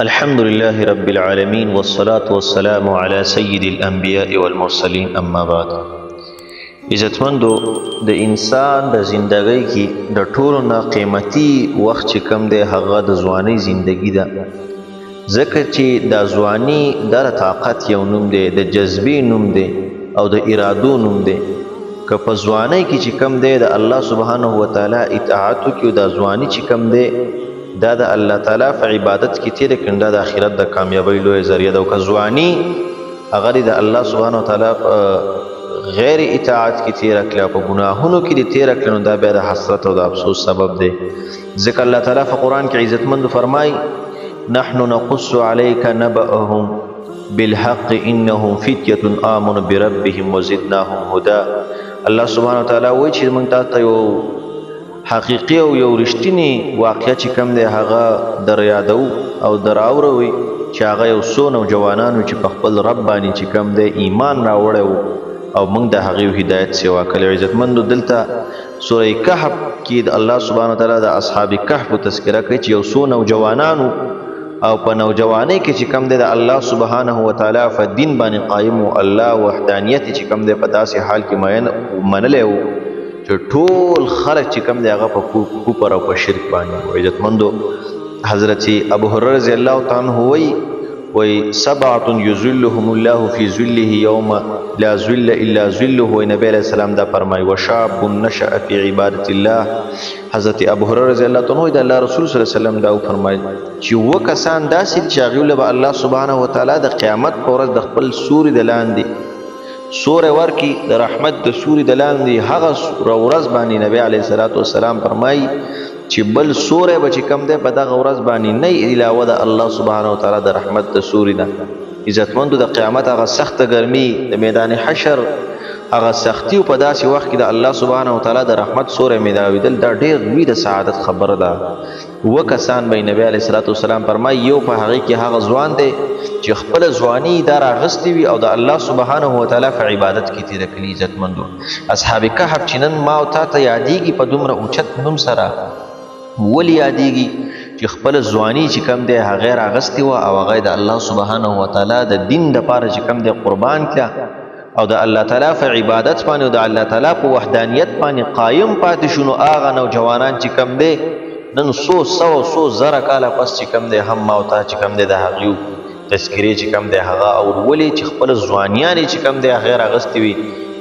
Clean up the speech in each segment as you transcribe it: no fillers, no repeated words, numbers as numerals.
الحمد لله رب العالمين والصلاة والسلام على سيد الأنبياء والمرسلين أما بعد. عزتمندو د انسان د زندګۍ کې د ټولو نه قیمتي وخت چې کم دی هغه د ځوانۍ زندګي ده، ځکه چې د ځواني د طاقت یو نوم دی، د جذبې نوم دی او د ارادو نوم دی. که په ځوانۍ کې چې کم دی د الله سبحانه وتعالی اطاعت وکړو، د ځواني چې کم دی دا د الله تعالی په عبادت کې تیر کړه، د آخرت د کامیابی لوی ذریعہ ده. او که ځواني هغه د الله سبحانه وتعالی غیر اطاعت کې تیر کړه، په ګناهونو کې تیر کړه، نو دا بیا د حسرت او د افسوس سبب دی. ځکه الله تعالی په قرآن کې عزتمند فرمای نحن نقص عليك نبأهم بالحق انهم فتية آمنوا بربهم وزدناهم هدى. الله سبحانه وتعالی وایي چې موږ تاسو یو حقیقي او یو رښتینی واقعیت چې کم دی هغه در یادو او در اوروي چې هغه یو څو نوجوانانو چې په خپل رب باندې چې کم دی ایمان راوړی او موږ د هغې هدایت سیوا کړی. عزتمندو دلته سوره کهف کې د الله سبحانه وتعالی د اصحاب کهف تذکره کوي چې یو څو نوجوانانو او په نوجوانۍ کې چې کم دی د الله سبحانه وتعالی په دین باندې قایم او الله وحدانیت چې کم دی په داسې حال کې منلی و چې ټول خلک چې کم دی هغه په کفر او په شرک باندې. عزتمندو حضرت ابو هريره رضی الله تعالی عنہ وی سبعة یذلهم الله فی ظله یوم لا ظل الا ظله. و نبی علیہ السلام دا فرمای وشاب نشأ فی عبادت الله. حضرت ابو هريره رضی الله تعالی عنہ د الله رسول صلی الله علیه وسلم دا فرمای چې وکسان داسې چې هغه له الله سبحانه وتعالی د قیامت پر ورځ د خپل سوري د لاندې سوره ورکی د رحمت د سوري د لاندې هغه ورځ باندې نبی علیه الصلاۃ والسلام فرمای چې بل سوره به چې کم ده په دغه ورځ باندې نه علاوه د الله سبحانه وتعالی د رحمت د سوري ده. عزتمندو د قیامت هغه سخت ګرمي د میدان حشر هغه سختی په داسې وخت کې د الله سبحانه وتعالی د رحمت سوره ملاویدل دا ډېر لوی د سعادت خبره ده. وکسان به نبی علیه الصلاۃ والسلام فرمای یو په هغه کې هغه ځوان دی چې خپل ځواني دا راغستې وي او د الله سبحانه وتعالی په عبادت کې تیر کړي. عزتمندو اصحاب کهف چې نن ما او تا ته یادېږي په دومره اوچت نوم سره ولی یادېږي چې خپل ځواني چې کم دی هغه راغستې وه او هغه د الله سبحانه وتعالی د دین دپاره چې کم دی قربان کړه او د الله تعالی په عبادت باندې او د الله تعالی په وحدانیت باندې قایم پاتې شو. نو هغه نوجوانان چې کم دی نن څو زره کاله پس چې کم دی هم ما او تا چې کم دی د هغې تذکرې چې کم دی هغه اورولې چې خپل ځوانیانې چې کم دی هغې راغستې وي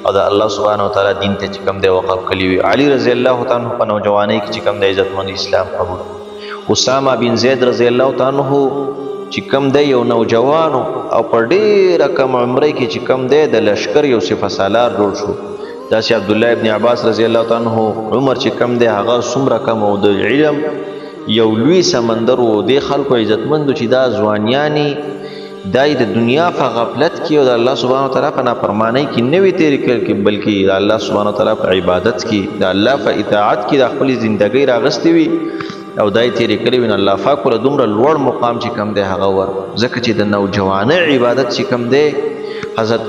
او د الله سبحانه وتعالی دین ته چې کم دی وقف کړي وي. علي رضی الله تعالی عنہ په نوجوانۍ کې چې کم دی عزتمند اسلام قبول. اسامه بن زید رضی الله تعالی عنہ چې کم دی یو نوجوان او په ډېره کم عمرۍ کې چې کم دی د لشکر یو سپه سالار جوړ شو. داسې عبدالله ابن عباس رضی الله تعالی عنہ عمر چې کم دی هغه څومره کم او د علم یو لوی سمندر و. د خلکو عزتمندو چې دا ځوانیانې دای د دنیا په غفلت کې او د الله سبحانه وتعالی په نافرمانی کې نه وي تېرې کړي، بلکې د الله سبحانه وتعالی په عبادت کې د الله په اطاعت کې د خپلې زندګۍ راغستې وي او دای تېرې کړي وي. نو الله پاک ورله دومره لوړ مقام چې کم دی هغه ور. ځکه چې د نوجوانۍ عبادت چې کم دی حضرت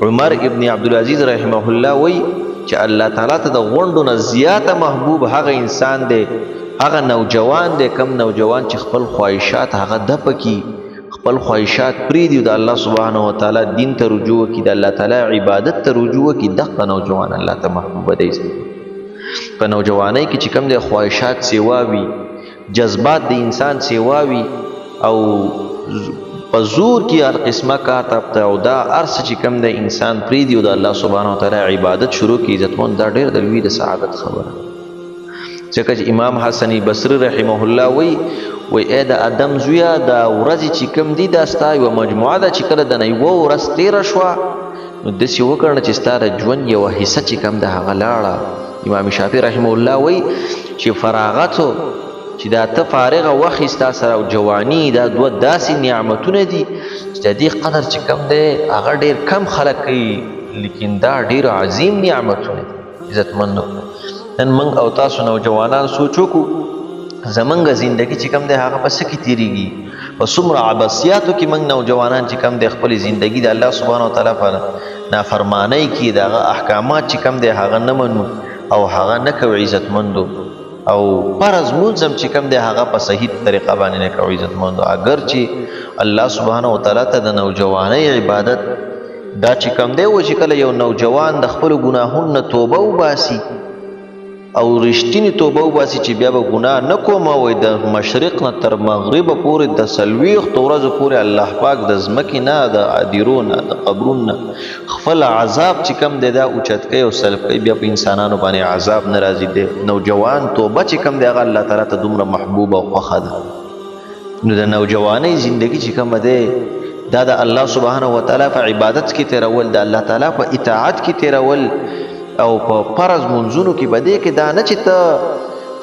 عمر ابن عبدالعزیز رحمه الله وایي چې الله تعالی ته د غونډو نه زیاته محبوب هغه انسان دی، هغه نوجوان دی، کم نوجوان چې خپل خواهشات هغه دفع کړي، خپل خواهشات پریږدي، د الله سبحانه وتعالی دین ته رجوع وکړي، د الله تعالی عبادت ته رجوع وکړي. دغه نوجوان الله ته محبوب دی. په نوجوانۍ کې چې کوم دی خواهشات سیوا وي، جذبات د انسان سیوا وي او په زور کې هر قسمه کار ته او دا هر څه چې کوم دی انسان پریږدي او د الله سبحانه وتعالی عبادت شروع کړي. عزتمند دا ډېر د لوی د سعادت خبره. ځکه چې امام حسن بصري رحمه الله وی ای د ادم زویا دا ورځې چې کم دي دا ستا یوه مجموعه ده چې کله د نه یوه ورځ تېره شوه نو داسې وکړه چې ستا د ژوند یوه حصه چې کم ده هغه لاړه. امام شافعي رحمه الله وی چې فراغتو چې دا ته فارغه وخت ستا سره او جواني دا دوه داسې نعمتونه دي چې د دې قدر چې کم دی هغه ډېر کم خلک کوي، لیکن دا ډېر عظیم نعمتونه دي. عزتمندو نن موږ او تاسو نوجوانان سوچ وکړو زمونږ زندگی چې کم دی هغه په څه کې تېرېږي، په څومره عباسیاتو کې موږ نوجوانان چې کم دی خپلې زندگی د الله سبحانه وتعالی په نافرمانۍ کې د هغه احکامات چې کم دی هغه نه منو او هغه نه کوي. عزتمندو او فرض مونځ هم چې کوم دی هغه په صحیح طریقه باندې نه کوي عزتمندو. اگر چې الله سبحانه وتعالی ته د نوجوانۍ عبادت دا چې کوم دی و چې کله یو نوجوان د خپلو ګناهونو نه توبه وباسي او رښتینې توبه وباسي چې بیا به ګناه نه کوم، وایي د مشرق نه تر مغربه پورې د 40 ورځو پورې الله پاک د ځمکې نه د عدیرو نه د قبرونو نه خپل عذاب چې کوم دی دا اوچت کوي او سلب کوي، بیا په انسانانو باندې عذاب نه راځي. دی نوجوان توبه چې کوم دی هغه الله تعالی ته دومره محبوب او خوښه ده. نو د نوجوانۍ زندگی چې کومه دی دا د الله سبحانه وتعالی په عبادت کې تیرول، د الله تعالی په اطاعت کې تیرول او په فرض منځونو کې بده کې دا نه چې ته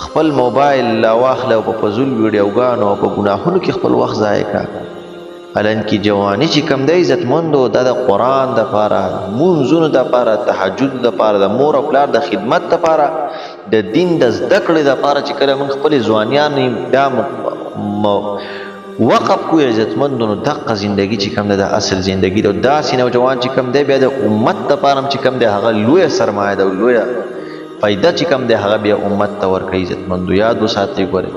خپل موبایل لا واخله او په فضول ویډیوګانو او په ګناهونو کې خپل وخت ضایع کړه. حالانکه جوانی چې کم دی عزتمندو دا د قرآن د پاره، منځونو د پاره، تهجد د پاره، د مور او پلار د خدمت د پاره، د دین د زده کړې د پاره چې کله موږ خپل ځوانیان دا وقف کوی عزتمندو، نو دقه زندگی چې کم ده د اصل زندگی ده. داسې نوجوان چې کم دی بیا د امت دپاره چې کم دی هغه لویه سرمایه ده او لویه فایده چې کم دی هغه بیا امت ته ورکوي. عزتمندو یاد وساتئ، ګورئ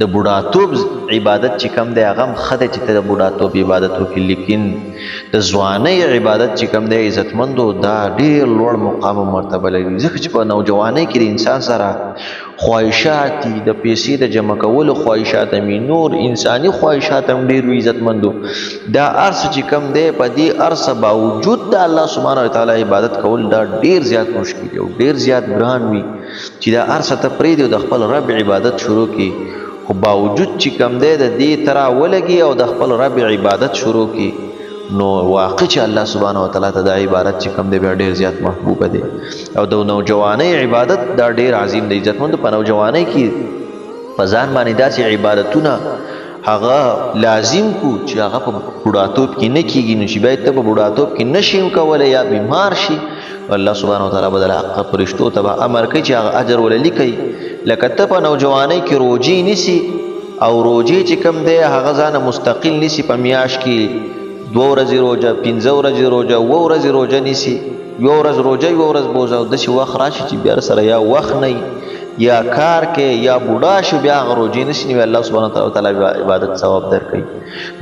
د بوډاتوب عبادت چې کم دی هغه هم ښه دی چې ته د بوډاتوب عبادت وکړي، لیکن د ځوانۍ عبادت چې کم دی عزتمندو دا ډېر لوړ مقام او مرتبه لري. ځکه چې په نوجوانۍ کې د انسان سره خواهشات دي، د پیسې د جمع کولو خواهشات هم نور انساني خواهشات هم ډېر وي عزتمندو. دا ارس چې کم دی په دې ارس باوجود د الله سبحانه وتعالی عبادت کول دا ډېر زیات مشکل او ډېر زیات ګران وي چې دا ارس ته پرېږدي او د خپل رب عبادت شروع کړي. خو باوجود چې کم دی د دې ترا ولګي او د خپل رب عبادت شروع کړي، نو واقع چې الله سبحانه وتعالی ته دا عبادت چې کم دی بیا ډېر زیات محبوبه دی. او د نوجوانۍ عبادت دا ډېر عظیم دی عزتمندو. په نوجوانۍ کې په ځان باندې داسې عبادتونه هغه لازم کو چې هغه په بوډاتوب کې نه کېږي، نو چې باید ته په بوډاتوب کې نه شي کولی یا بیمار شي، الله سبحانه وتعالی به د حق فرشتو ته به امر کوي چې هغه اجر ولې لیکي. لکه ته په نوجوانۍ کې روجې نیسي او روجې چې کم دی هغه ځانه مستقل نیسي، په میاشت کې 2 ورځې روجه، 5 ورځې روجه، 7 ورځې روجه نیسي، 1 ورځ روجه 1 ورځ بوزه، او داسې وخت راشي چې بیا سره یا وخت نه یا کار کې یا بوډا شي بیا هغه روجې نشي، نو الله سبحانه وتعالی عبادت ثواب درکوي.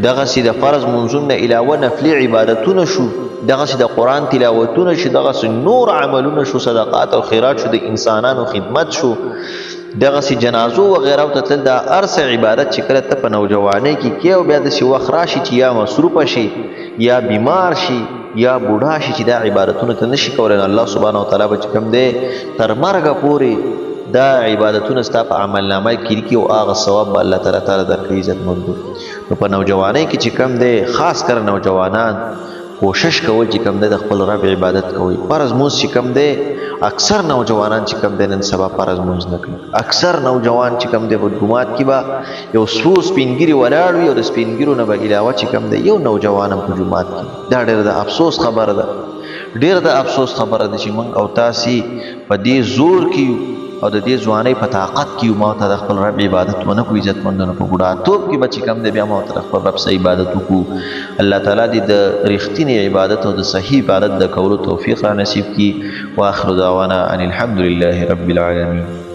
دغسې د فرض منځونو نه علاوه نفلي عبادتونه شو، دغسې د قرآن تلاوتونه شي، دغسې نور عملونه شو، صدقات او خیرات شو، د انسانانو خدمت شو، دغسې جنازو وغیره ته تل دا ارس عبادت چې کله ته په نوجوانۍ کې کې او بیا داسې وخت راشي چې یا مصروفه شي یا بیمار شي یا بوډا شي چې دا عبادتونه ته نشي کولی، الله سبحانه وتعالی به چې کوم دی تر مرګه پورې دا عبادتونه ستا په عملنامه کې لیکي او هغه ثواب به الله تعالی درکوي عزتمندو. نو په نوجوانۍ کې چې کوم دی خاص کر نوجوانان کوشش کول چې کوم دی د خپل رب عبادت کوي. فرض مونځ چې کوم دی اکثر نوجوانان چې کوم دی نن سبا فرض مونځ نه کوي. اکثر نوجوان چې کوم دی په جومات کې به یو څو سپینګیري ولاړ وي او د سپینګیرو نه به علاوه چې کوم دی یو نوجوان هم په جومات کې. دا ډېر د افسوس خبره ده، ډېر د افسوس خبره ده چې موږ او تاسې په دې زور کې او د دې ځوانۍ په طاقت کې ما ته د خپل رب عبادت ونه کړو عزتمندانو. په بوډاتوب کې به چې کوم دی بیا ما ته د خپل رب سره عبادت وکړو. الله تعالی دې د رښتینې عبادت او د صحیح عبادت د کولو توفیق را نصیب کړي. واخر دعوانا ان الحمد لله رب العالمین.